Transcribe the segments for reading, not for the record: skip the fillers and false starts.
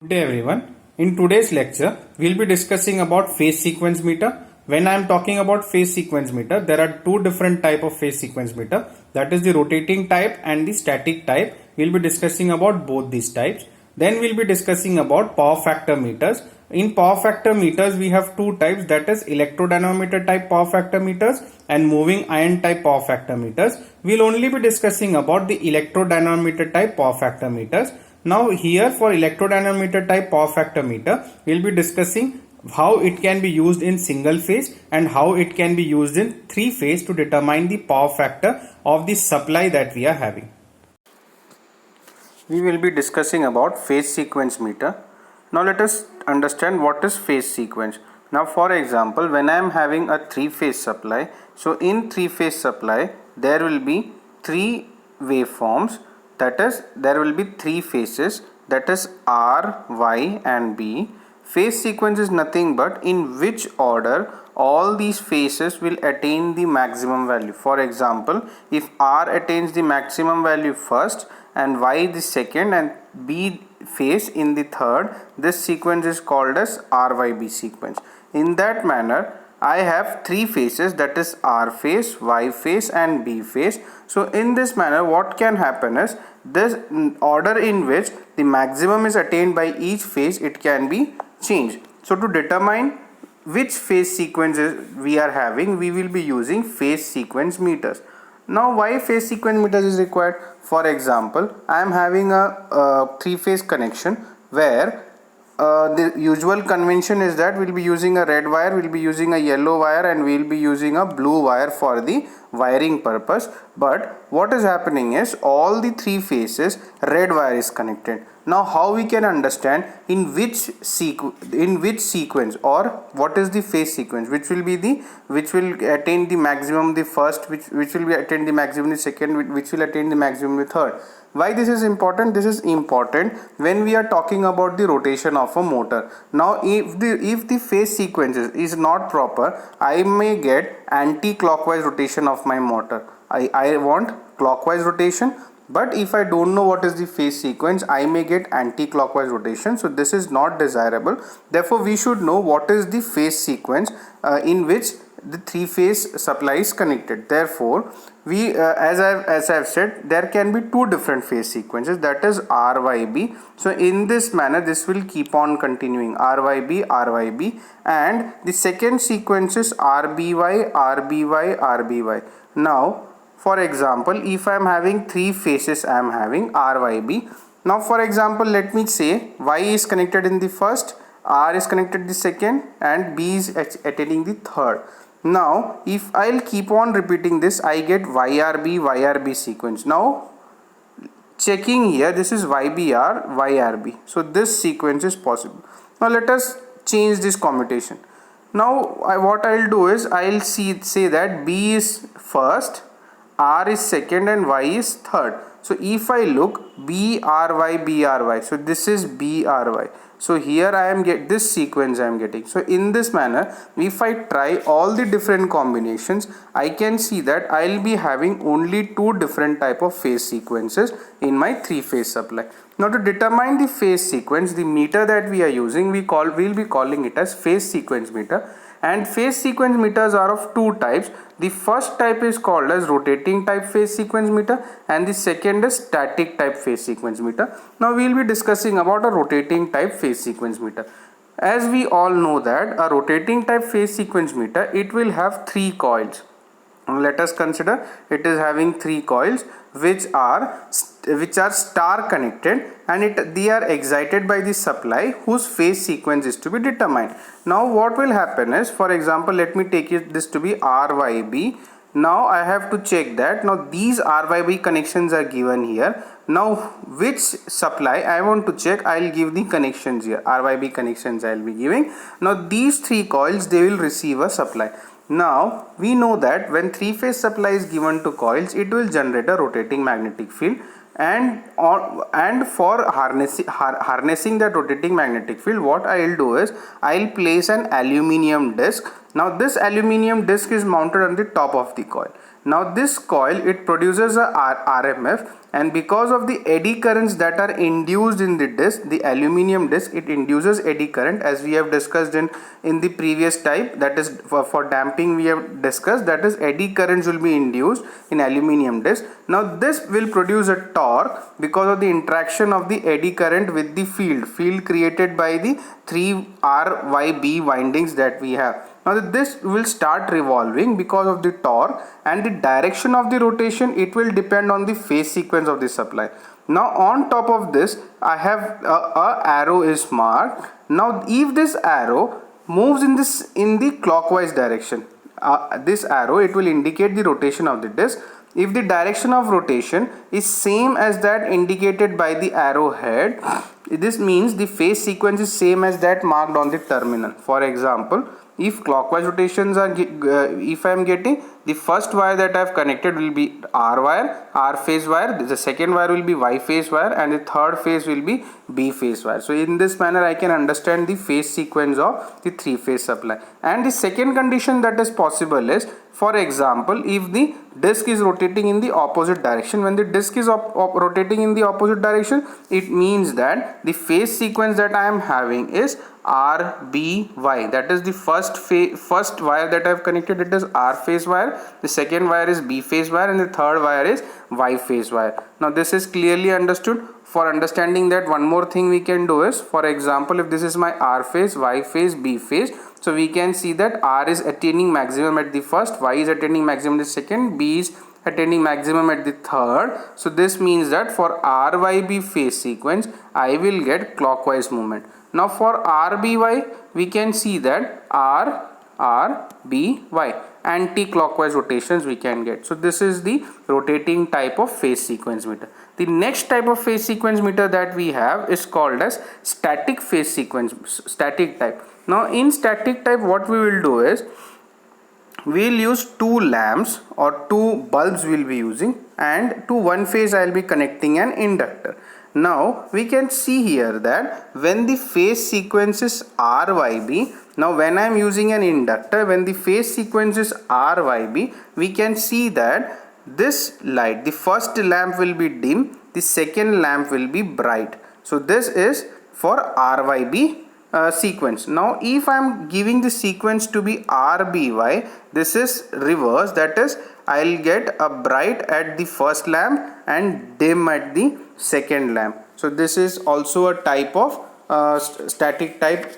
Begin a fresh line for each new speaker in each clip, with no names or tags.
Good day everyone. In today's lecture, we'll be discussing about phase sequence meter. When I am talking about phase sequence meter, there are two different type of phase sequence meter. That is the rotating type and the static type. We'll be discussing about both these types. Then we'll be discussing about power factor meters. In power factor meters, we have two types, that is electrodynamometer type power factor meters and moving iron type power factor meters. We'll only be discussing about the electrodynamometer type power factor meters. Now here for electrodynamometer type power factor meter, we'll be discussing how it can be used in single phase and how it can be used in three phase to determine the power factor of the supply that we are having. We will be discussing about phase sequence meter. Now let us understand what is phase sequence. Now for example, when I am having a three phase supply, so in three phase supply there will be three waveforms. That is, there will be three phases, that is R, Y and B. Phase sequence is nothing but in which order all these phases will attain the maximum value. For example, if R attains the maximum value first and Y the second and B phase in the third, this sequence is called as RYB sequence. In that manner, I have three phases, that is R phase, Y phase and B phase. So in this manner, what can happen is, this order in which the maximum is attained by each phase, it can be changed. So to determine which phase sequences we are having, we will be using phase sequence meters. Now why phase sequence meters is required? For example, I am having a three phase connection where the usual convention is that we'll be using a red wire, we'll be using a yellow wire and we'll be using a blue wire for the wiring purpose. But what is happening is all the three phases red wire is connected. Now how we can understand in which sequence or what is the phase sequence which will attain the maximum the first, which will be attain the maximum the second, which will attain the maximum the third. Why this is important? This is important when we are talking about the rotation of a motor. Now if the phase sequence is not proper, I may get anti-clockwise rotation of my motor. I want clockwise rotation, but if I don't know what is the phase sequence, I may get anti-clockwise rotation. So this is not desirable. Therefore we should know what is the phase sequence in which the three phase supply is connected. Therefore we as I have said, there can be two different phase sequences, that is RYB. So in this manner this will keep on continuing, RYB, and the second sequence is RBY. Now for example, if I am having three phases, I am having RYB. Now for example, let me say Y is connected in the first, R is connected the second and B is attaining the third. Now if I'll keep on repeating this, I get YRB sequence. Now checking here, this is YRB. So this sequence is possible. Now let us change this commutation. Now what I'll do is I'll say that B is first, R is second and Y is third. So if I look BRY, so this is BRY. So here I am this sequence I am getting. So in this manner, if I try all the different combinations, I can see that I will be having only two different type of phase sequences in my three phase supply. Now to determine the phase sequence, the meter that we are using, we'll be calling it as phase sequence meter. And phase sequence meters are of two types. The first type is called as rotating type phase sequence meter and the second is static type phase sequence meter. Now we will be discussing about a rotating type phase sequence meter. As we all know that a rotating type phase sequence meter, it will have three coils. Let us consider it is having three coils which are star connected and they are excited by the supply whose phase sequence is to be determined. Now what will happen is, for example, let me take this to be RYB. Now I have to check that now these RYB connections are given here. Now which supply I want to check, I'll give the connections here, RYB connections I'll be giving. Now these three coils, they will receive a supply. Now we know that when three phase supply is given to coils, it will generate a rotating magnetic field, and for harnessing that rotating magnetic field, what I will do is I'll place an aluminium disc Now this aluminium disc is mounted on the top of the coil. Now this coil, it produces a RMF, and because of the eddy currents that are induced in the disc, the aluminium disc, it induces eddy current, as we have discussed in the previous type, that is for damping we have discussed, that is eddy currents will be induced in aluminium disc. Now this will produce a torque because of the interaction of the eddy current with the field created by the 3RYB windings that we have. Now this will start revolving because of the torque, and the direction of the rotation, it will depend on the phase sequence of the supply. Now on top of this, I have a arrow is marked. Now if this arrow moves in the clockwise direction, this arrow, it will indicate the rotation of the disc. If the direction of rotation is same as that indicated by the arrow head, this means the phase sequence is same as that marked on the terminal. For example, if clockwise rotations are, if I am getting, the first wire that I have connected will be R wire, R phase wire, the second wire will be Y phase wire, and the third phase will be B phase wire. So in this manner I can understand the phase sequence of the three phase supply. And the second condition that is possible is, for example, if the disc is rotating in the opposite direction, when the disc is rotating in the opposite direction, it means that the phase sequence that I am having is RBY. That is the first wire that I have connected, it is R phase wire, the second wire is B phase wire, and the third wire is Y phase wire. Now this is clearly understood. For understanding that, one more thing we can do is, for example, if this is my R phase, Y phase, B phase, so we can see that R is attaining maximum at the first, Y is attaining maximum at the second, B is attaining maximum at the third. So this means that for RYB phase sequence, I will get clockwise movement. Now for RBY, we can see that RBY, anti-clockwise rotations we can get. So this is the rotating type of phase sequence meter. The next type of phase sequence meter that we have is called as static phase sequence, static type. Now in static type, what we will do is, we will use two lamps or two bulbs we will be using, and to one phase I will be connecting an inductor. Now we can see here that when the phase sequence is RYB, now when I am using an inductor, when the phase sequence is RYB, we can see that this light, the first lamp will be dim, the second lamp will be bright. So this is for RYB sequence. Now if I am giving the sequence to be RBY, this is reverse, that is I will get a bright at the first lamp and dim at the second lamp. So this is also a type of static type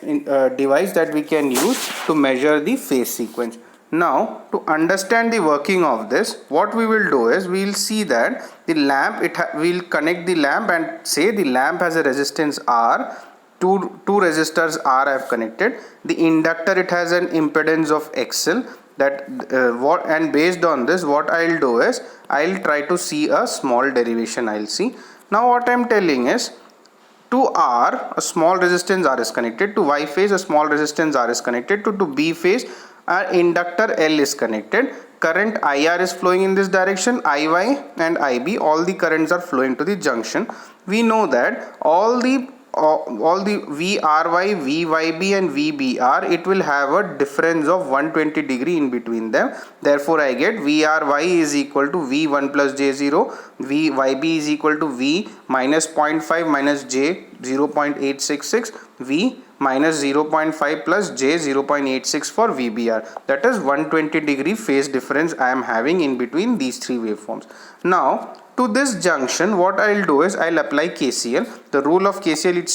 device that we can use to measure the phase sequence. Now to understand the working of this, what we will do is, we will see that the lamp, we will connect the lamp and say the lamp has a resistance R. Two resistors R I have connected. The inductor, it has an impedance of XL. That and based on this, what I'll do is, I'll try to see a small derivation. I'll see. Now what I'm telling is, to R, a small resistance R is connected. To Y phase, a small resistance R is connected. To B phase, an inductor L is connected. Current IR is flowing in this direction. IY and IB, all the currents are flowing to the junction. We know that all the VRY, VYB and VBR, it will have a difference of 120 degree in between them. Therefore I get VRY is equal to V1 plus J0, VYB is equal to V minus 0.5 minus J 0.866, V minus 0.5 plus J 0.86 for VBR. That is 120 degree phase difference I am having in between these three waveforms. Now to this junction, what I will do is, I will apply KCL. The rule of KCL, it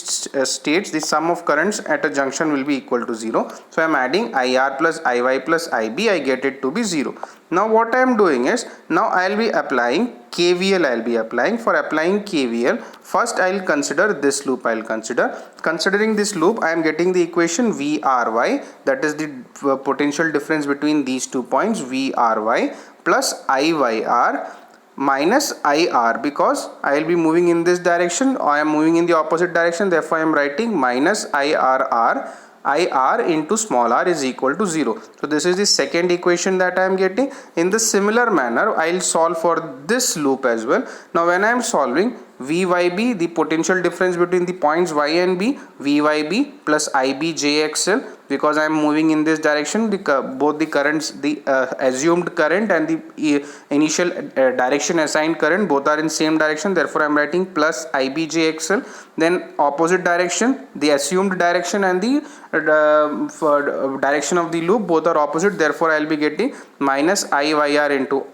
states the sum of currents at a junction will be equal to 0. So I am adding IR plus IY plus IB, I get it to be 0. Now what I am doing is, now I will be applying KVL. I will be applying. For applying KVL, first I will consider this loop. I will considering this loop, I am getting the equation VRY, that is the potential difference between these 2 points, VRY plus IYR minus IR, because I will be moving in this direction, I am moving in the opposite direction, therefore I am writing minus IRR. IR into small r is equal to 0. So this is the second equation that I am getting. In the similar manner, I will solve for this loop as well. Now when I am solving, VYB, the potential difference between the points Y and B, VYB plus IBJXL, because I am moving in this direction, both the currents, the assumed current and the initial direction assigned current, both are in same direction, therefore I am writing plus IBJXL. Then opposite direction, the assumed direction and the direction of the loop, both are opposite, therefore I will be getting minus IYR into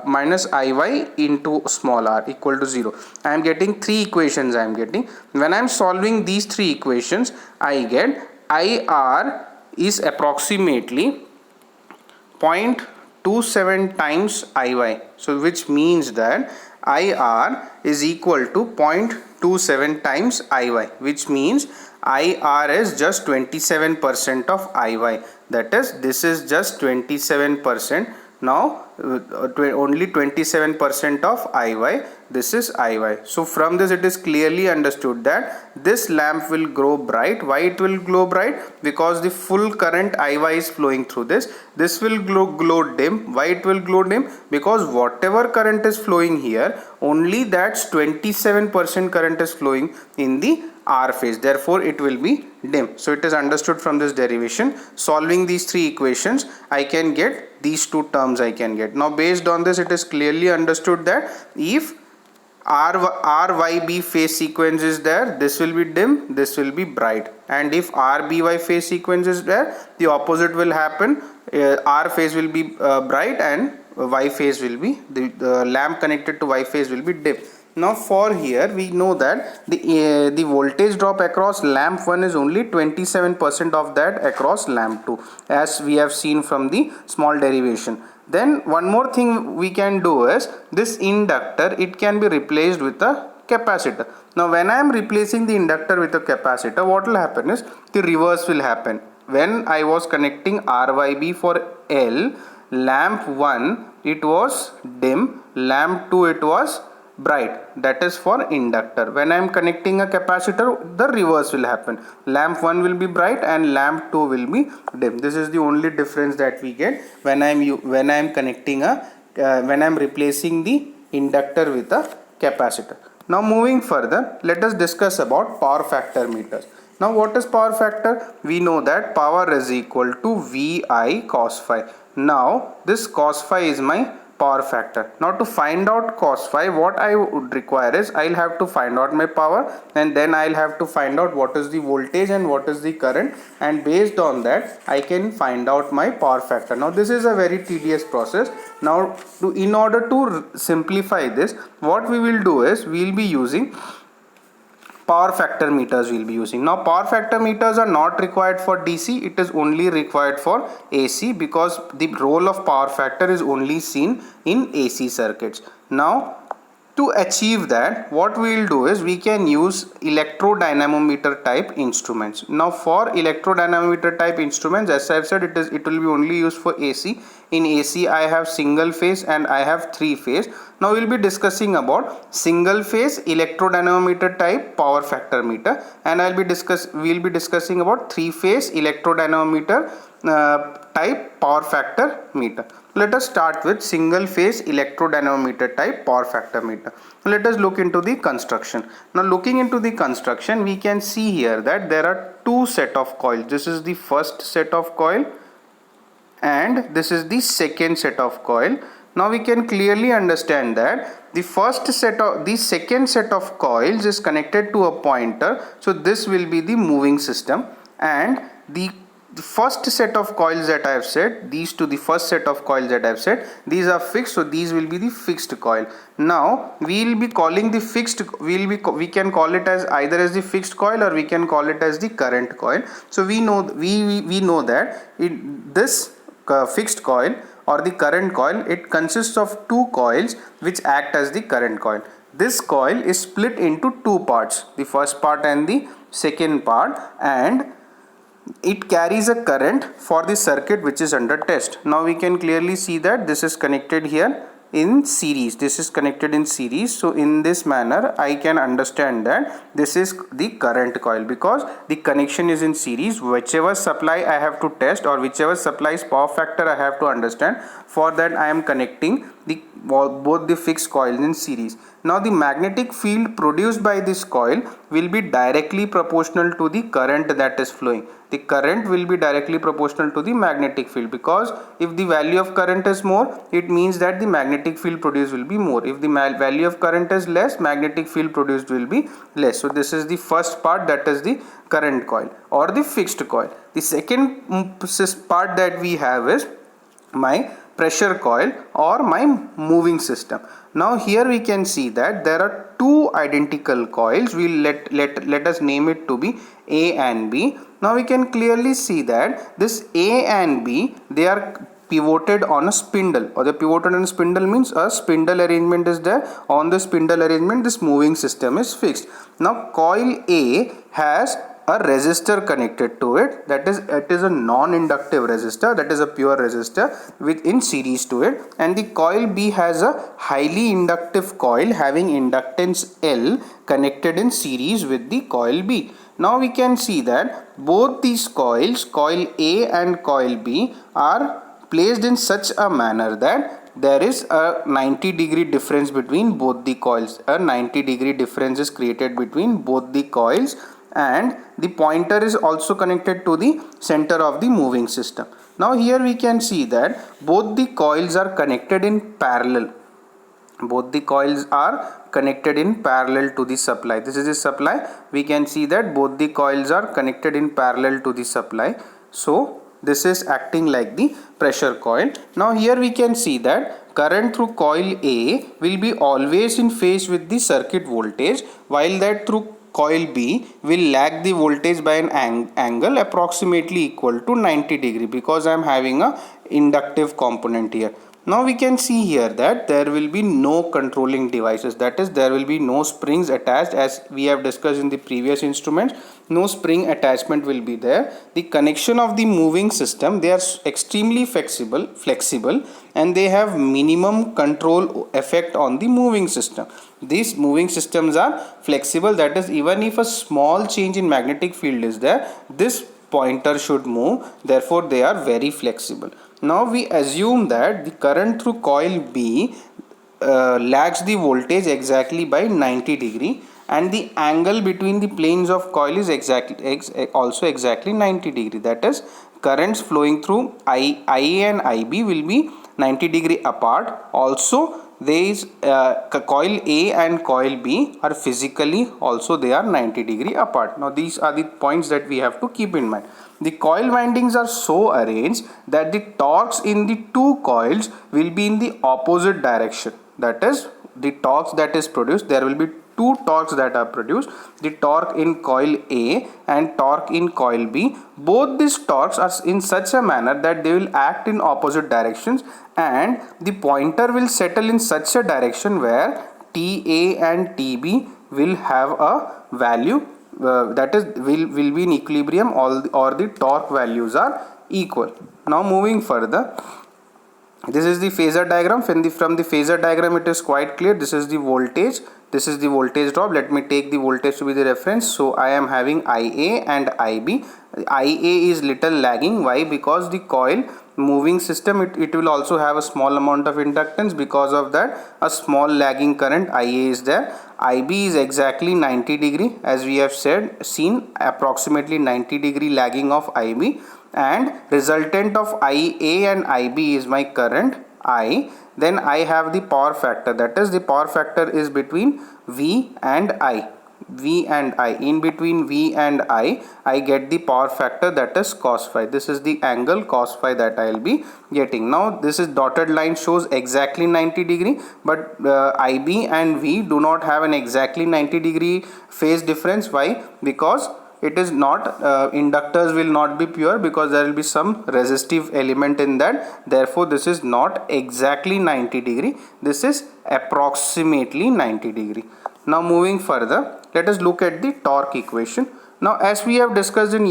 minus Iy into small r equal to 0. I am getting three equations. I am getting, when I am solving these three equations, I get IR is approximately 0.27 times Iy. So which means that IR is equal to 0.27 times Iy, which means IR is just 27% of Iy. That is, this is just 27%. Now only 27% of Iy, this is Iy. So from this it is clearly understood that this lamp will glow bright. Why it will glow bright? Because the full current Iy is flowing through this. This will glow dim. Why it will glow dim? Because whatever current is flowing here, only that's 27% current is flowing in the R phase, therefore it will be dim. So it is understood from this derivation. Solving these three equations, I can get these two terms I can get. Now based on this, it is clearly understood that if RYB phase sequence is there, this will be dim, this will be bright, and if RBY phase sequence is there, the opposite will happen. R phase will be bright and Y phase will be, the lamp connected to Y phase will be dim. Now for here we know that the voltage drop across lamp 1 is only 27% of that across lamp 2, as we have seen from the small derivation. Then one more thing we can do is, this inductor, it can be replaced with a capacitor. Now when I am replacing the inductor with a capacitor, what will happen is the reverse will happen. When I was connecting RYB for L, lamp 1 it was dim, lamp 2 it was bright, that is for inductor. When I am connecting a capacitor, the reverse will happen. Lamp 1 will be bright and lamp 2 will be dim. This is the only difference that we get when I am connecting a when I am replacing the inductor with a capacitor. Now moving further, let us discuss about power factor meters. Now what is power factor? We know that power is equal to VI cos phi. Now this cos phi is my power factor. Now to find out cos phi, what I would require is, I'll have to find out my power, and then I'll have to find out what is the voltage and what is the current, and based on that I can find out my power factor. Now this is a very tedious process. Now in order to simplify this, what we will do is, we'll be using power factor meters. We'll be using now power factor meters are not required for DC, it is only required for AC, because the role of power factor is only seen in AC circuits. Now to achieve that, what we will do is, we can use electrodynamometer type instruments. Now for electrodynamometer type instruments, as I have said, it will be only used for AC. In AC I have single phase and I have three phase. Now we'll be discussing about single phase electrodynamometer type power factor meter, and we'll be discussing about three phase electrodynamometer type power factor meter. Let us start with single phase electrodynamometer type power factor meter. Let us look into the construction. Now looking into the construction, we can see here that there are two set of coils. This is the first set of coil and this is the second set of coil. Now we can clearly understand that the second set of coils is connected to a pointer, so this will be the moving system, and the first set of coils that I have said, the first set of coils that I have said, these are fixed, so these will be the fixed coil. Now we will be calling the fixed, we can call it as either as the fixed coil or we can call it as the current coil. So we know that this fixed coil or the current coil, it consists of two coils which act as the current coil. This coil is split into two parts, the first part and the second part, and it carries a current for the circuit which is under test. Now we can clearly see that this is connected here in series. This is connected in series. So in this manner I can understand that this is the current coil, because the connection is in series. Whichever supply I have to test or whichever supply's power factor I have to understand, for that I am connecting both the fixed coils in series. Now the magnetic field produced by this coil will be directly proportional to the current that is flowing. The current will be directly proportional to the magnetic field, because if the value of current is more, it means that the magnetic field produced will be more. If the value of current is less, magnetic field produced will be less. So this is the first part, that is the current coil or the fixed coil. The second part that we have is my pressure coil or my moving system. Now here we can see that there are two identical coils. We'll let us name it to be A and B. Now we can clearly see that this A and B, they are pivoted on a spindle, or the pivoted on a spindle means a spindle arrangement is there. On the spindle arrangement, this moving system is fixed. Now coil A has a resistor connected to it, that is, it is a non-inductive resistor, that is a pure resistor with in series to it, and the coil B has a highly inductive coil having inductance L connected in series with the coil B. Now we can see that both these coils, coil A and coil B, are placed in such a manner that there is a 90-degree difference between both the coils. A 90-degree difference is created between both the coils, and the pointer is also connected to the center of the moving system. Now here we can see that both the coils are connected in parallel. Both the coils are connected in parallel to the supply. This is the supply. We can see that both the coils are connected in parallel to the supply. So this is acting like the pressure coil. Now here we can see that current through coil A will be always in phase with the circuit voltage, while that through coil B will lag the voltage by an angle approximately equal to 90 degree, because I am having a inductive component here. Now we can see here that there will be no controlling devices, that is, there will be no springs attached, as we have discussed in the previous instruments. No spring attachment will be there. The connection of the moving system, they are extremely flexible, and they have minimum control effect on the moving system. These moving systems are flexible, that is, even if a small change in magnetic field is there, this pointer should move, therefore they are very flexible. Now we assume that the current through coil B lags the voltage exactly by 90 degree, and the angle between the planes of coil is also exactly 90 degree. That is, currents flowing through IA and IB will be 90 degree apart. Also, there is coil A and coil B are physically also they are 90 degree apart. Now these are the points that we have to keep in mind. The coil windings are so arranged that the torques in the two coils will be in the opposite direction. That is, the torques that is produced, there will be two torques that are produced, the torque in coil A and torque in coil B. Both these torques are in such a manner that they will act in opposite directions, and the pointer will settle in such a direction where TA and TB will have a value that is will be in equilibrium, or the torque values are equal. Now moving further, this is the phasor diagram. From the phasor diagram it is quite clear. This is the voltage, this is the voltage drop. Let me take the voltage to be the reference. So I am having IA and IB. IA is little lagging. Why? Because the coil moving system, it will also have a small amount of inductance. Because of that, a small lagging current IA is there. IB is exactly 90 degree, as we have seen approximately 90 degree lagging of IB, and resultant of IA and IB is my current I. Then I have the power factor, that is, the power factor is between V and I. In between V and I get the power factor, that is cos phi. This is the angle cos phi that I will be getting. Now this is dotted line shows exactly 90 degree, but IB and V do not have an exactly 90 degree phase difference. Why? Because it is not inductors will not be pure, because there will be some resistive element in that. Therefore this is not exactly 90 degree, this is approximately 90 degree. Now moving further, let us look at the torque equation. Now as we have discussed in in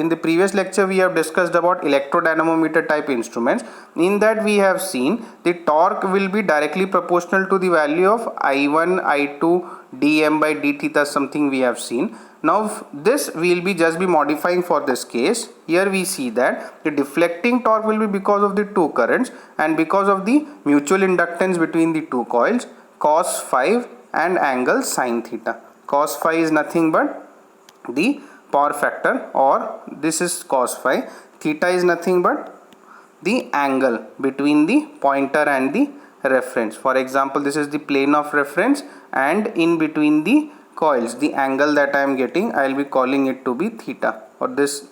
the previous lecture, we have discussed about electrodynamometer type instruments. In that we have seen the torque will be directly proportional to the value of I1 I2 dm by dt, something we have seen. Now this we will be just be modifying for this case. Here we see that the deflecting torque will be because of the two currents and because of the mutual inductance between the two coils, cos phi and angle sin theta. Cos phi is nothing but the power factor, or this is cos phi. Theta is nothing but the angle between the pointer and the reference. For example, this is the plane of reference, and in between the coils, the angle that I am getting, I will be calling it to be theta, or this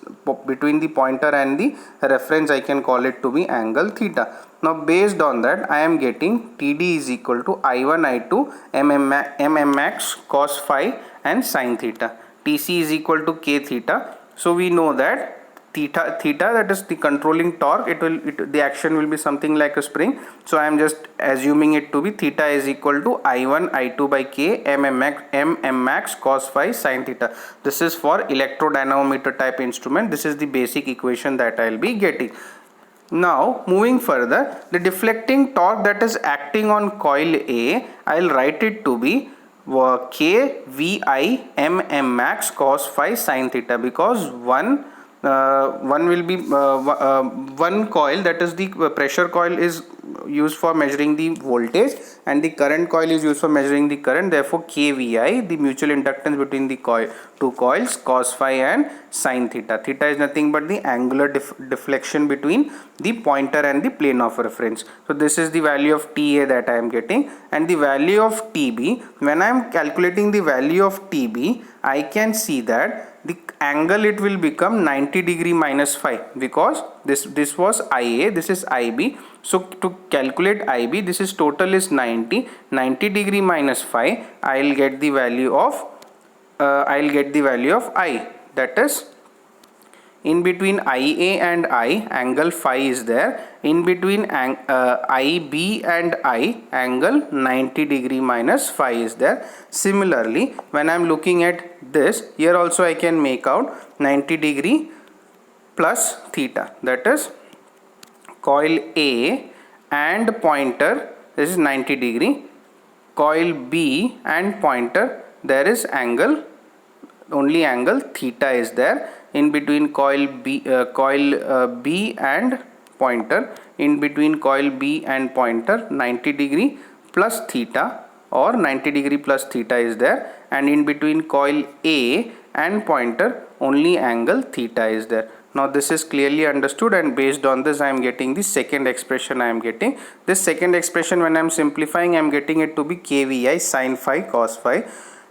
between the pointer and the reference I can call it to be angle theta. Now based on that, I am getting TD is equal to I1 I2 mmx cos phi and sin theta. TC is equal to K theta. So we know that theta, that is the controlling torque, the action will be something like a spring. So I am just assuming it to be theta is equal to I1 I2 by K mmx cos phi sin theta. This is for electrodynamometer type instrument. This is the basic equation that I will be getting. Now moving further, the deflecting torque that is acting on coil A, I will write it to be K VI mmx cos phi sin theta, because one will be one coil, that is the pressure coil, is used for measuring the voltage, and the current coil is used for measuring the current. Therefore KVI, the mutual inductance between the two coils, cos phi and sin theta. Theta is nothing but the angular deflection between the pointer and the plane of reference. So this is the value of TA that I am getting, and the value of TB. When I am calculating the value of TB, I can see that the angle, it will become 90 degree minus phi, because this was IA, this is IB. So to calculate IB, this is total is 90 degree minus phi. I will get the value of I, that is in between IA and I, angle phi is there. In between IB and I, angle 90 degree minus phi is there. Similarly, when I am looking at this, here also I can make out 90 degree plus theta, that is coil A and pointer, this is 90 degree. Coil B and pointer, there is angle, only angle theta is there. In between coil B and pointer, in between coil B and pointer, 90 degree plus theta, or 90 degree plus theta is there, and in between coil A and pointer, only angle theta is there. Now this is clearly understood, and based on this I am getting the second expression. I am getting this second expression, when I am simplifying, I am getting it to be KVI sin phi cos phi.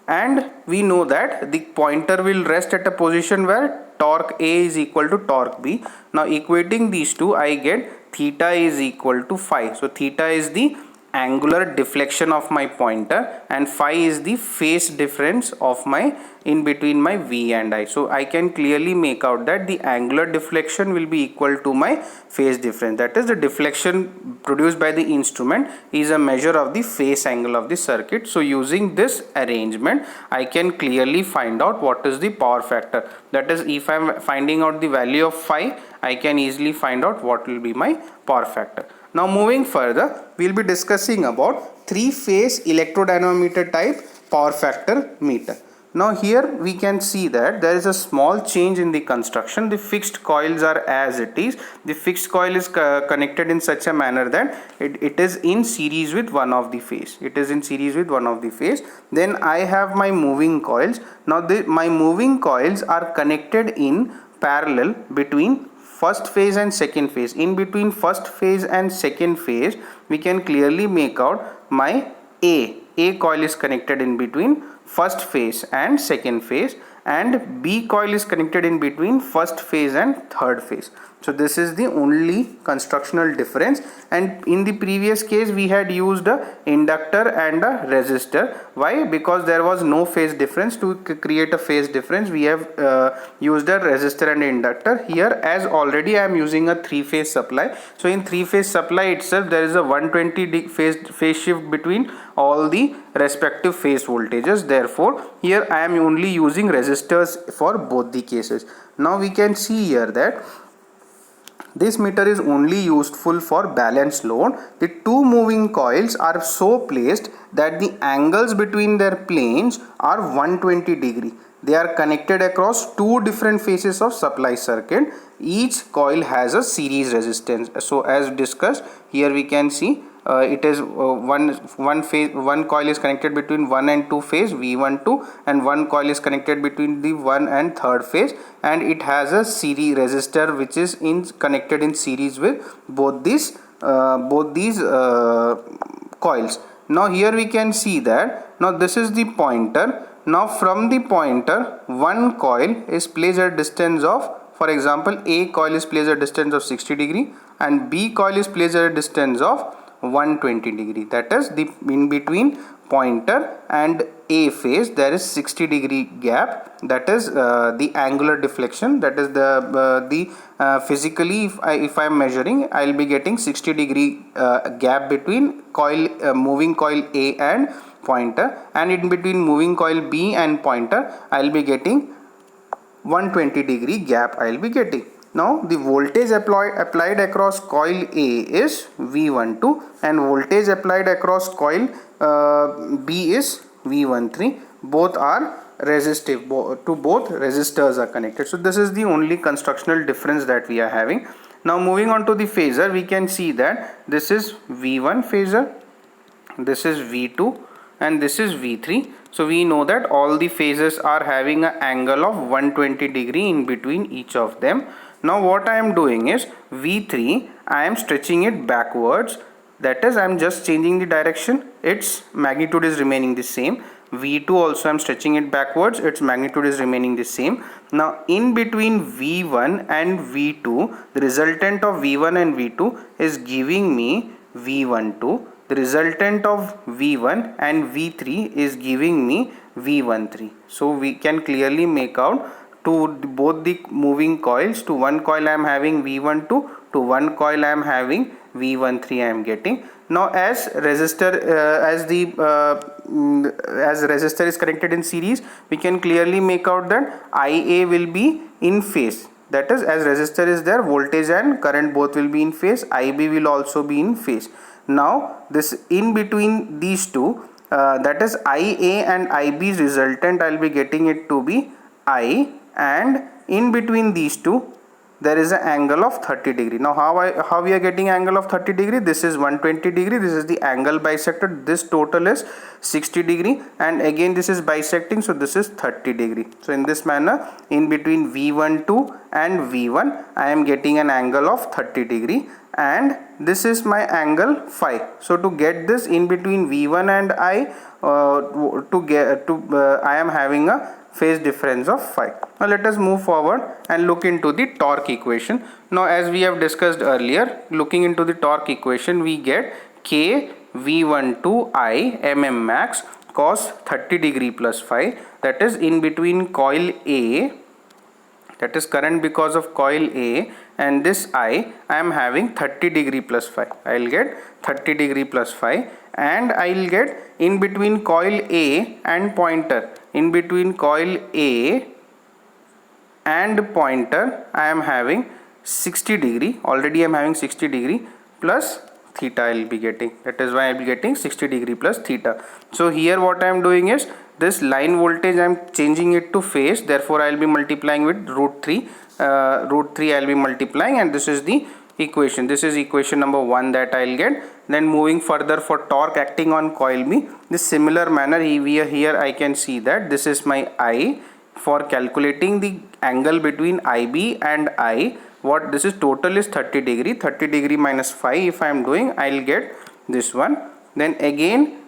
And we know that the pointer will rest at a position where torque A is equal to torque B. Now equating these two, I get theta is equal to phi. So theta is the angular deflection of my pointer, and phi is the phase difference of my in between my V and I. So I can clearly make out that the angular deflection will be equal to my phase difference. That is, the deflection produced by the instrument is a measure of the phase angle of the circuit. So using this arrangement, I can clearly find out what is the power factor. That is, if I am finding out the value of phi, I can easily find out what will be my power factor. Now moving further, we will be discussing about three-phase electrodynamometer type power factor meter. Now here we can see that there is a small change in the construction. The fixed coils are as it is. The fixed coil is connected in such a manner that it is in series with one of the phase. It is in series with one of the phase. Then I have my moving coils. Now my moving coils are connected in parallel between first phase and second phase. In between first phase and second phase, we can clearly make out my A coil is connected in between first phase and second phase, and B coil is connected in between first phase and third phase. So this is the only constructional difference, and in the previous case we had used a inductor and a resistor. Why? Because there was no phase difference. To create a phase difference, we have used a resistor and inductor. Here, as already I am using a three-phase supply, so in three-phase supply itself there is a 120 phase shift between all the respective phase voltages. Therefore here I am only using resistors for both the cases. Now we can see here that this meter is only useful for balanced load. The two moving coils are so placed that the angles between their planes are 120 degree. they are connected across two different phases of supply circuit. Each coil has a series resistance. So as discussed, here we can see it is one coil is connected between 1 and 2 phase V12, and one coil is connected between the 1 and 3rd phase, and it has a series resistor which is connected in series with both these coils. Now here we can see that now this is the pointer. Now from the pointer, one coil is placed at a distance of, for example, A coil is placed at a distance of 60 degree and B coil is placed at a distance of 120 degree. That is, the in between pointer and A phase there is 60 degree gap. That is the angular deflection. That is the physically, if I am measuring, I will be getting 60 degree gap between moving coil A and pointer, and in between moving coil B and pointer I will be getting 120 degree gap I will be getting. Now the voltage applied across coil A is V12 and voltage applied across coil B is V13. Both are resistive, to both resistors are connected. So this is the only constructional difference that we are having. Now moving on to the phasor, we can see that this is V1 phasor, this is V2 and this is V3. So we know that all the phases are having an angle of 120 degree in between each of them. Now what I am doing is V3, I am stretching it backwards. That is, I am just changing the direction. Its magnitude is remaining the same. V2 also I am stretching it backwards. Its magnitude is remaining the same. Now in between V1 and V2, the resultant of V1 and V2 is giving me V12. The resultant of V1 and V3 is giving me V13. So we can clearly make out, to both the moving coils, to one coil I am having V12, to one coil I am having V13 I am getting. Now as resistor is connected in series, we can clearly make out that IA will be in phase. That is, as resistor is there, voltage and current both will be in phase. IB will also be in phase. Now this in between these two, that is IA and IB's resultant, I will be getting it to be I, and in between these two there is an angle of 30 degree. Now how we are getting angle of 30 degree? This is 120 degree, this is the angle bisected, this total is 60 degree, and again this is bisecting, so this is 30 degree. So in this manner, in between V12 and V1 I am getting an angle of 30 degree, and this is my angle phi. So to get this in between V1 and I, I am having a phase difference of phi. Now let us move forward and look into the torque equation. Now as we have discussed earlier, looking into the torque equation, we get K V12 I mm max cos 30 degree plus phi. That is, in between coil A, that is current because of coil A, and this I am having 30 degree plus phi. I will get 30 degree plus phi, and I will get in between coil A and pointer, in between coil A and pointer I am having 60 degree. Already I am having 60 degree plus theta I will be getting. That is why I will be getting 60 degree plus theta. So here what I am doing is, this line voltage I am changing it to phase, therefore I will be multiplying with root 3 I will be multiplying, and this is the equation. This is equation number 1 that I will get. Then moving further, for torque acting on coil B, this similar manner here I can see that this is my I. For calculating the angle between IB and I, what this is, total is 30 degree. 30 degree minus phi if I am doing, I will get this one. Then again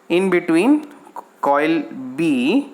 in between coil B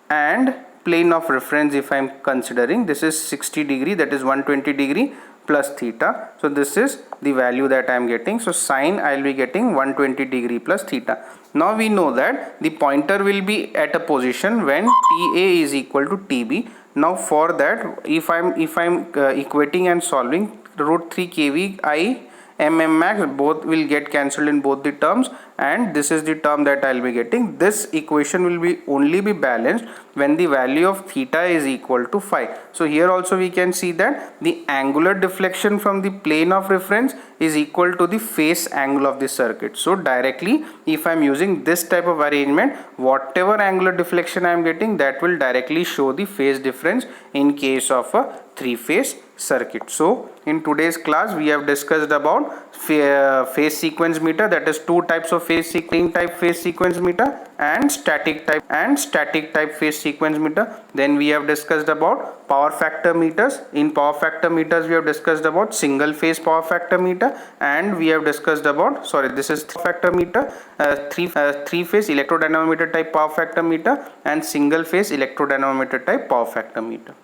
and plane of reference, if I am considering, this is 60 degree, that is 120 degree plus theta. So this is the value that I am getting. So sine I will be getting 120 degree plus theta. Now we know that the pointer will be at a position when TA is equal to TB. Now for that, if I am equating and solving, root 3 kV I mm max both will get cancelled in both the terms, and this is the term that I'll be getting. This equation will be only be balanced when the value of theta is equal to phi. So here also we can see that the angular deflection from the plane of reference is equal to the face angle of the circuit. So directly, if I'm using this type of arrangement, whatever angular deflection I'm getting, that will directly show the phase difference in case of a three-phase circuit. So in today's class we have discussed about phase sequence meter, that is two types of phase type phase sequence meter and static type phase sequence meter. Then we have discussed about power factor meters. In power factor meters we have discussed about single phase power factor meter, and we have discussed about, this is factor meter, three phase electrodynamometer type power factor meter and single phase electrodynamometer type power factor meter.